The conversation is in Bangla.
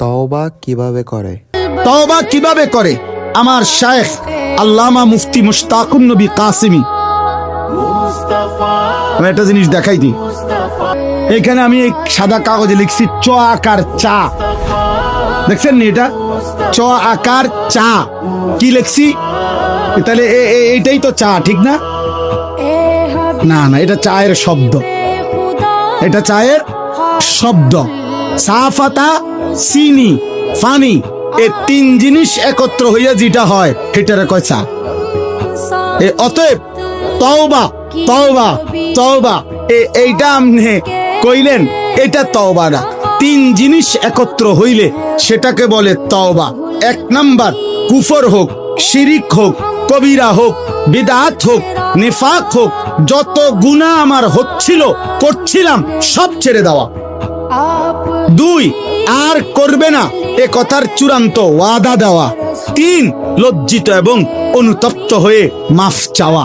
তওবা কিভাবে করে? তওবা কিভাবে করে আমার শায়েখ আল্লামা মুফতি মুশতাকুন নবী কাসিমি। আমি একটা জিনিস দেখাই দিই, এখানে আমি এই সাদা কাগজে লিখছি চ আকার চা, দেখছেন নি? এটা চ আকার চা, কি লিখছি? তাহলে এইটাই তো চা, ঠিক না? না না, এটা চায়ের শব্দ, এটা চায়ের শব্দ। সাফাতা, চিনি, পানি, এই তিন জিনিস একত্র হইয়া যেটা হয় এটারে কয় চা। অতএব তওবা তওবা তওবা এইটা আপনি কইলেন, এটা তওবা না। তিন জিনিস একত্র হইলে সেটাকে বলে তওবা। এক নাম্বার, কুফর হোক, শিরিক হোক, কবিরা হোক, বিদআত হোক, নিফাক হোক, যত গুনাহ আমার হচ্ছিল করছিলাম সব ছেড়ে দেওয়া। দুই, আর করবে না এ কথার চূড়ান্ত ওয়াদা দেওয়া। তিন, লজ্জিত এবং অনুতপ্ত হয়ে মাফ চাওয়া।